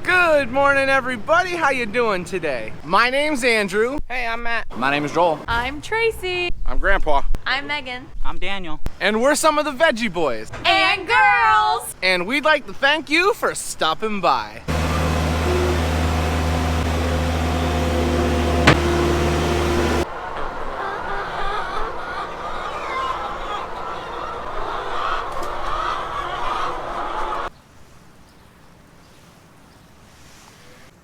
Good morning, everybody. How you doing today? My name's Andrew. Hey, I'm Matt. My name is Joel. I'm Tracy. I'm Grandpa. I'm Megan. I'm Daniel. And we're some of the Veggie Boys. And girls! And we'd like to thank you for stopping by.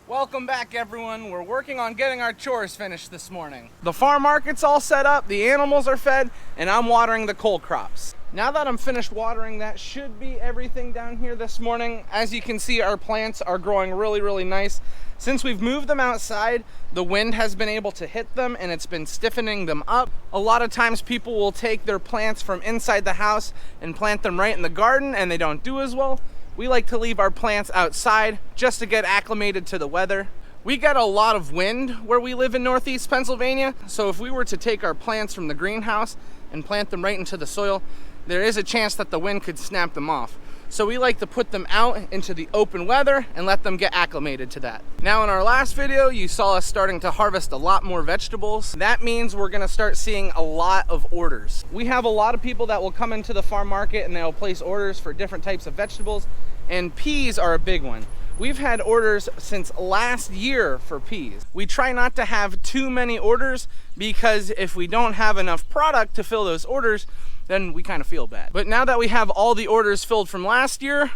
Welcome back, everyone. We're working on getting our chores finished this morning. The farm market's all set up, the animals are fed, and I'm watering the cole crops. Now that I'm finished watering, that should be everything down here this morning. As you can see, our plants are growing really nice. Since we've moved them outside, the wind has been able to hit them and it's been stiffening them up. A lot of times people will take their plants from inside the house and plant them right in the garden, and they don't do as well. We like to leave our plants outside just to get acclimated to the weather. We get a lot of wind where we live in Northeast Pennsylvania, so if we were to take our plants from the greenhouse and plant them right into the soil, there is a chance that the wind could snap them off. So we like to put them out into the open weather and let them get acclimated to that. Now, in our last video, you saw us starting to harvest a lot more vegetables. That means we're gonna start seeing a lot of orders. We have a lot of people that will come into the farm market and they'll place orders for different types of vegetables, and peas are a big one. We've had orders since last year for peas. We try not to have too many orders because if we don't have enough product to fill those orders, then we kind of feel bad. But now that we have all the orders filled from last year,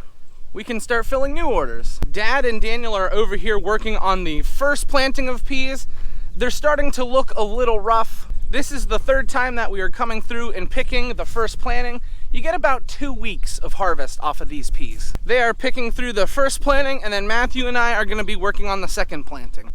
we can start filling new orders. Dad and Daniel are over here working on the first planting of peas. They're starting to look a little rough. This is the third time that we are coming through and picking the first planting. You get about 2 weeks of harvest off of these peas. They are picking through the first planting, and then Matthew and I are gonna be working on the second planting.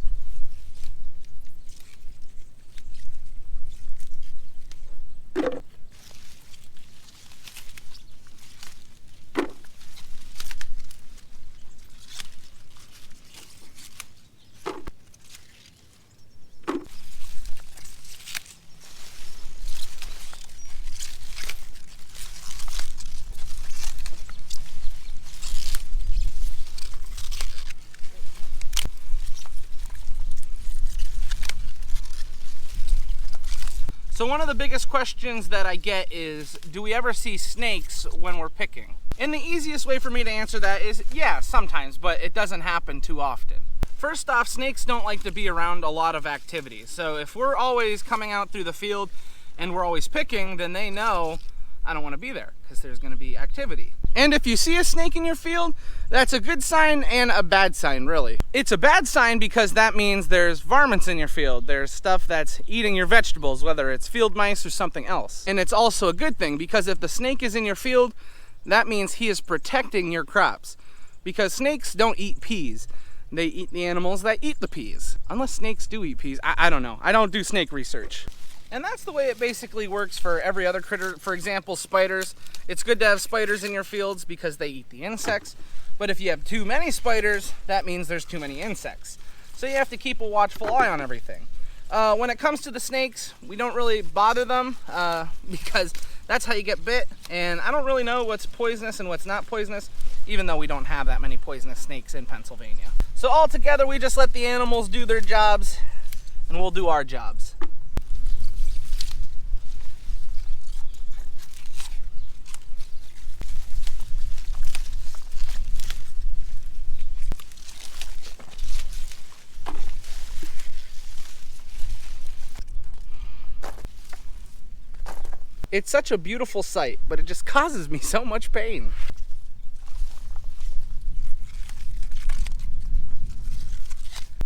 So one of the biggest questions that I get is, do we ever see snakes when we're picking? And the easiest way for me to answer that is, yeah, sometimes, but it doesn't happen too often. First off, snakes don't like to be around a lot of activity. So if we're always coming out through the field and we're always picking, then they know I don't want to be there because there's going to be activity. And if you see a snake in your field, that's a good sign and a bad sign, really. It's a bad sign because that means there's varmints in your field. There's stuff that's eating your vegetables, whether it's field mice or something else. And it's also a good thing because if the snake is in your field, that means he is protecting your crops. Because snakes don't eat peas. They eat the animals that eat the peas. Unless snakes do eat peas. I don't know. I don't do snake research. And that's the way it basically works for every other critter. For example, spiders. It's good to have spiders in your fields because they eat the insects. But if you have too many spiders, that means there's too many insects. So you have to keep a watchful eye on everything. When it comes to the snakes, we don't really bother them because that's how you get bit. And I don't really know what's poisonous and what's not poisonous, even though we don't have that many poisonous snakes in Pennsylvania. So altogether, we just let the animals do their jobs and we'll do our jobs. It's such a beautiful sight, but it just causes me so much pain.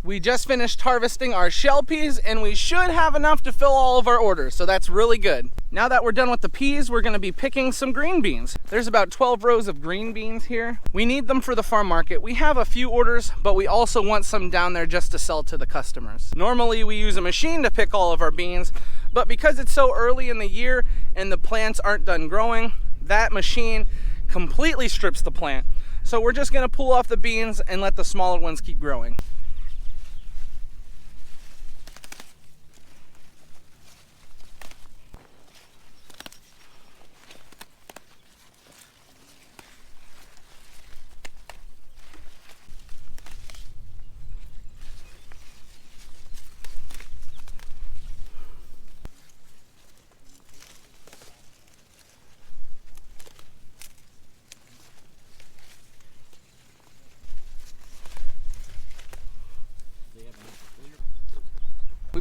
We just finished harvesting our shell peas and we should have enough to fill all of our orders, so that's really good. Now that we're done with the peas, we're gonna be picking some green beans. There's about 12 rows of green beans here. We need them for the farm market. We have a few orders, but we also want some down there just to sell to the customers. Normally we use a machine to pick all of our beans, but because it's so early in the year and the plants aren't done growing, that machine completely strips the plant. So we're just gonna pull off the beans and let the smaller ones keep growing.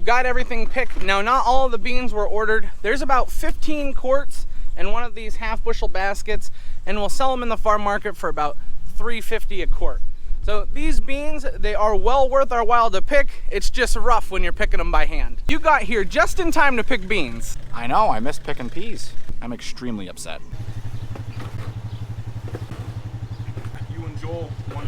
got everything picked. Now, not all of the beans were ordered. There's about 15 quarts in one of these half bushel baskets, and we'll sell them in the farm market for about $3.50 a quart. So these beans, they are well worth our while to pick. It's just rough when you're picking them by hand. You got here just in time to pick beans. I know, I missed picking peas. I'm extremely upset. You and Joel won.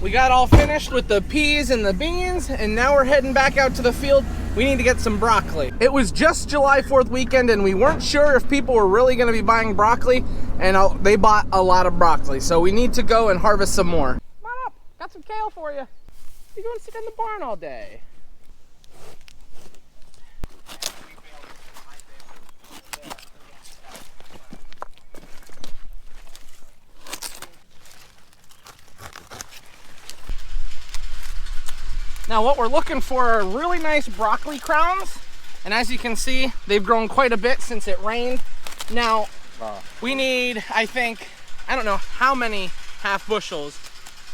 We got all finished with the peas and the beans, and now we're heading back out to the field. We need to get some broccoli. It was just July 4th weekend, and we weren't sure if people were really gonna be buying broccoli, and they bought a lot of broccoli. So we need to go and harvest some more. Come on up, got some kale for you. You're going to sit in the barn all day. Now what we're looking for are really nice broccoli crowns, and as you can see, they've grown quite a bit since it rained. Now, we need, I don't know how many half bushels,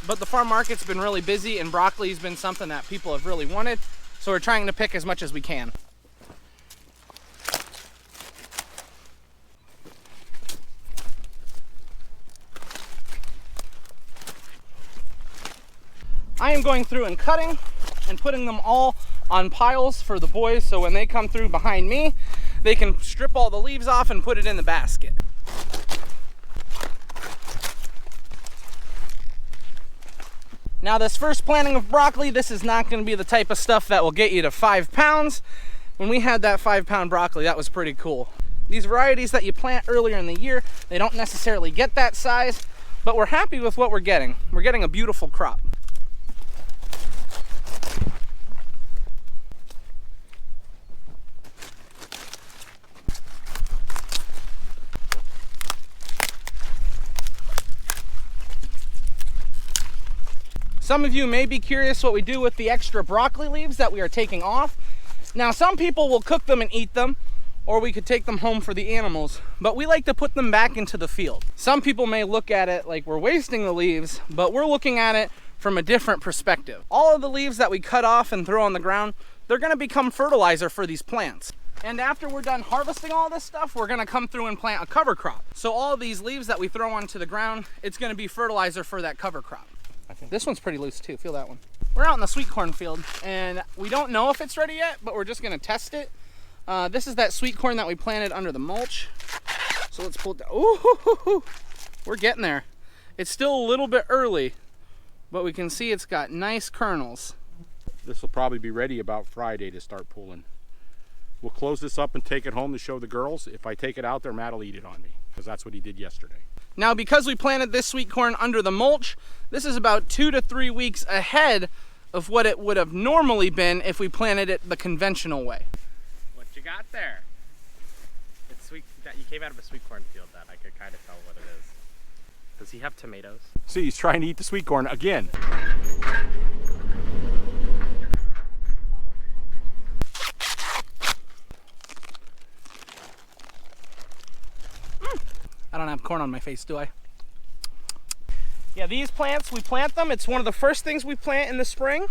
but the farm market's been really busy and broccoli's been something that people have really wanted, so we're trying to pick as much as we can. I am going through and cutting and putting them all on piles for the boys, so when they come through behind me, they can strip all the leaves off and put it in the basket. Now this first planting of broccoli, this is not going to be the type of stuff that will get you to 5 pounds. When we had that 5-pound broccoli, that was pretty cool. These varieties that you plant earlier in the year, they don't necessarily get that size, but we're happy with what we're getting. We're getting a beautiful crop. Some of you may be curious what we do with the extra broccoli leaves that we are taking off. Now, some people will cook them and eat them, or we could take them home for the animals, but we like to put them back into the field. Some people may look at it like we're wasting the leaves, but we're looking at it from a different perspective. All of the leaves that we cut off and throw on the ground, they're gonna become fertilizer for these plants. And after we're done harvesting all this stuff, we're gonna come through and plant a cover crop. So all of these leaves that we throw onto the ground, it's gonna be fertilizer for that cover crop. This one's pretty loose too, feel that one. We're out in the sweet corn field, and we don't know if it's ready yet, but we're just gonna test it. This is that sweet corn that we planted under the mulch. So let's pull it down. Ooh, we're getting there. It's still a little bit early, but we can see it's got nice kernels. This will probably be ready about Friday to start pulling. We'll close this up and take it home to show the girls. If I take it out there, Matt will eat it on me, because that's what he did yesterday. Now, because we planted this sweet corn under the mulch, this is about 2 to 3 weeks ahead of what it would have normally been if we planted it the conventional way. What you got there? It's sweet. That you came out of a sweet corn field. That I could kind of tell what it is. Does he have tomatoes? See, he's trying to eat the sweet corn again. I don't have corn on my face, do I? Yeah, these plants, we plant them. It's one of the first things we plant in the spring.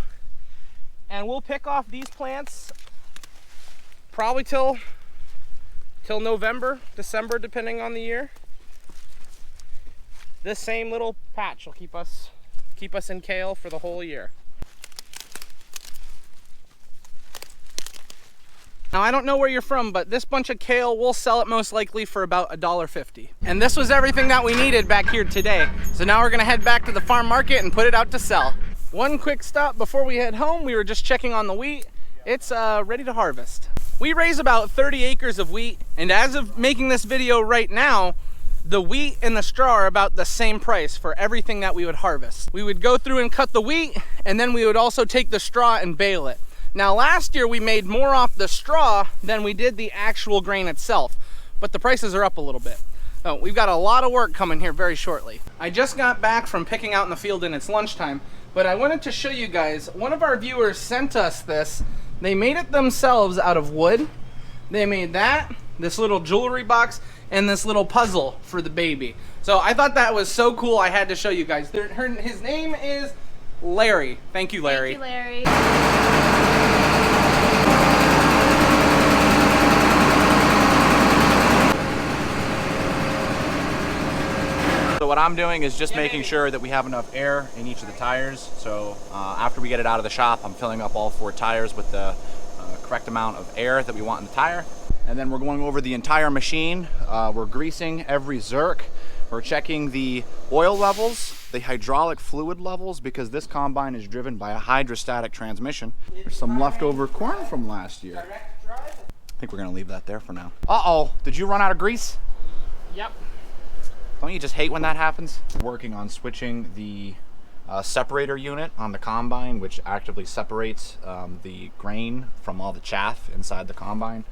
And we'll pick off these plants probably till November, December, depending on the year. This same little patch will keep us in kale for the whole year. Now, I don't know where you're from, but this bunch of kale, we'll sell it most likely for about $1.50. And this was everything that we needed back here today. So now we're gonna head back to the farm market and put it out to sell. One quick stop before we head home. We were just checking on the wheat. It's ready to harvest. We raise about 30 acres of wheat, and as of making this video right now, the wheat and the straw are about the same price for everything that we would harvest. We would go through and cut the wheat, and then we would also take the straw and bale it. Now, last year we made more off the straw than we did the actual grain itself, but the prices are up a little bit. So we've got a lot of work coming here very shortly. I just got back from picking out in the field and it's lunchtime, but I wanted to show you guys, one of our viewers sent us this. They made it themselves out of wood. They made that, this little jewelry box, and this little puzzle for the baby. So I thought that was so cool, I had to show you guys. His name is Larry. Thank you, Larry. Thank you, Larry. So what I'm doing is just making sure that we have enough air in each of the tires. So after we get it out of the shop, I'm filling up all 4 tires with the correct amount of air that we want in the tire. And then we're going over the entire machine. We're greasing every zerk. We're checking the oil levels, the hydraulic fluid levels, because this combine is driven by a hydrostatic transmission. There's some leftover corn from last year. I think we're gonna leave that there for now. Uh-oh, did you run out of grease? Yep. Don't you just hate when that happens? Working on switching the separator unit on the combine, which actively separates the grain from all the chaff inside the combine.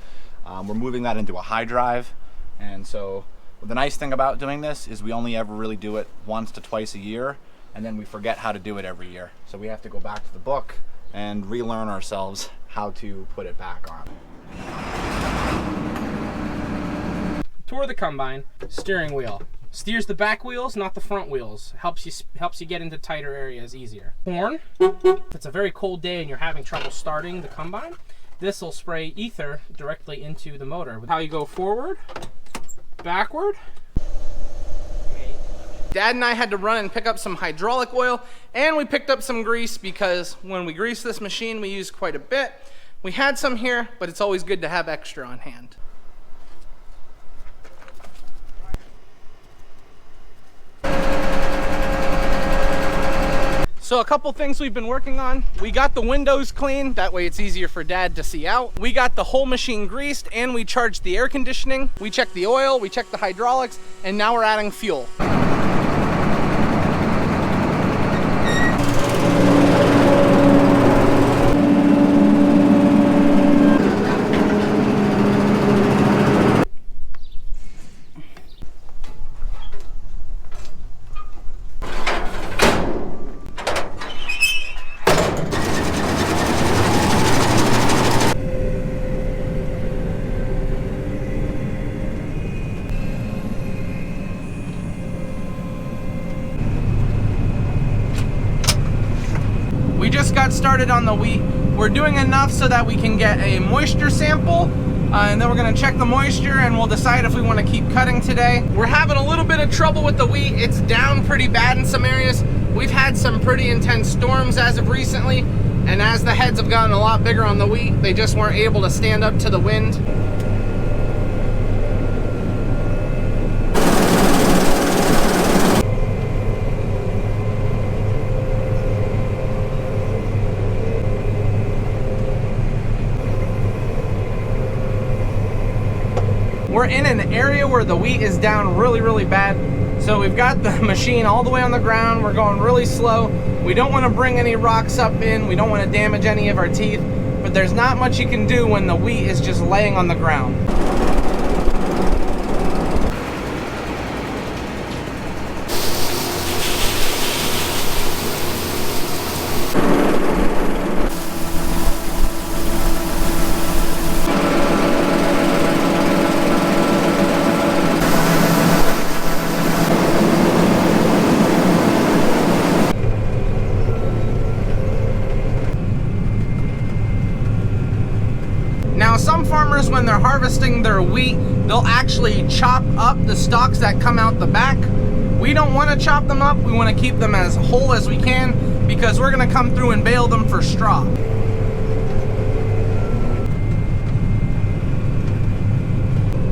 We're moving that into a high drive, and so the nice thing about doing this is we only ever really do it once to twice a year, and then we forget how to do it every year. So we have to go back to the book and relearn ourselves how to put it back on. Tour of the combine. Steering wheel. Steers the back wheels, not the front wheels. Helps you get into tighter areas easier. Horn. If it's a very cold day and you're having trouble starting the combine, this will spray ether directly into the motor. How you go forward, backward. Dad and I had to run and pick up some hydraulic oil, and we picked up some grease because when we grease this machine, we use quite a bit. We had some here, but it's always good to have extra on hand. So a couple things we've been working on. We got the windows clean, that way it's easier for Dad to see out. We got the whole machine greased, and we charged the air conditioning. We checked the oil, we checked the hydraulics, and now we're adding fuel. We just got started on the wheat. We're doing enough so that we can get a moisture sample, and then we're gonna check the moisture and we'll decide if we wanna keep cutting today. We're having a little bit of trouble with the wheat. It's down pretty bad in some areas. We've had some pretty intense storms as of recently, and as the heads have gotten a lot bigger on the wheat, they just weren't able to stand up to the wind. We're in an area where the wheat is down really bad. So we've got the machine all the way on the ground. We're going really slow. We don't want to bring any rocks up in. We don't want to damage any of our teeth. But there's not much you can do when the wheat is just laying on the ground. Now some farmers, when they're harvesting their wheat, they'll actually chop up the stalks that come out the back. We don't want to chop them up. We want to keep them as whole as we can because we're going to come through and bale them for straw.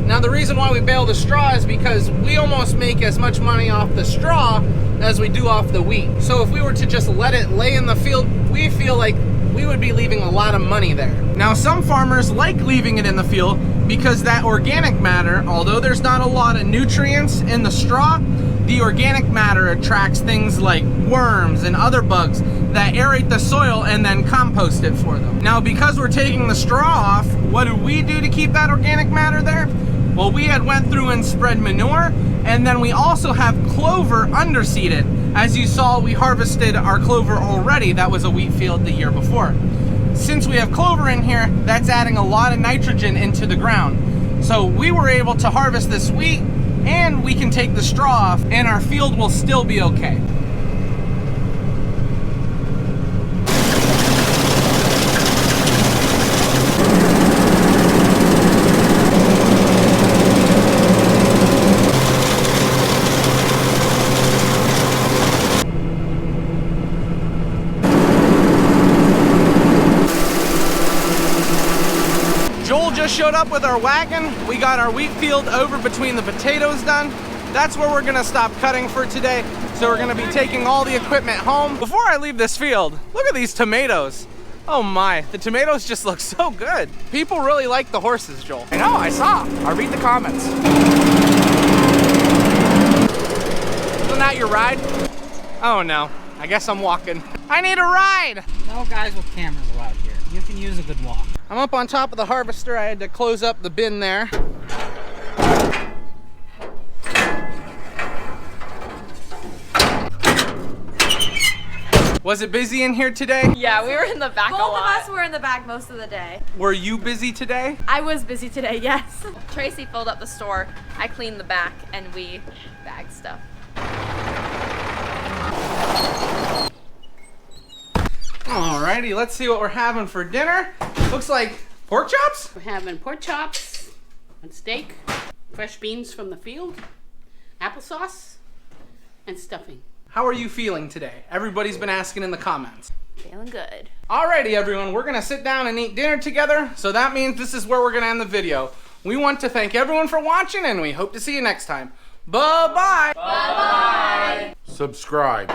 Now the reason why we bale the straw is because we almost make as much money off the straw as we do off the wheat. So if we were to just let it lay in the field, we feel like we would be leaving a lot of money there. Now some farmers like leaving it in the field because that organic matter, although there's not a lot of nutrients in the straw, the organic matter attracts things like worms and other bugs that aerate the soil and then compost it for them. Now because we're taking the straw off, what do we do to keep that organic matter there? Well, we had went through and spread manure, and then we also have clover underseeded. As you saw, we harvested our clover already. That was a wheat field the year before. Since we have clover in here, that's adding a lot of nitrogen into the ground. So we were able to harvest this wheat, and we can take the straw off, and our field will still be okay. Joel just showed up with our wagon. We got our wheat field over between the potatoes done. That's where we're gonna stop cutting for today. So we're gonna be taking all the equipment home. Before I leave this field, look at these tomatoes. Oh my, the tomatoes just look so good. People really like the horses, Joel. I know, I saw. I'll read the comments. Isn't that your ride? Oh no, I guess I'm walking. I need a ride. No guys with cameras allowed here. You can use a good walk. I'm up on top of the harvester. I had to close up the bin there. Was it busy in here today? Yeah, we were in the back Both a lot. of us were in the back most of the day. Were you busy today? I was busy today, yes. Tracy filled up the store. I cleaned the back, and we bagged stuff. Alrighty, let's see what we're having for dinner. Looks like pork chops? We're having pork chops and steak, fresh beans from the field, applesauce, and stuffing. How are you feeling today? Everybody's been asking in the comments. Feeling good. Alrighty everyone, we're gonna sit down and eat dinner together, so that means this is where we're gonna end the video. We want to thank everyone for watching, and we hope to see you next time. Bye-bye! Subscribe.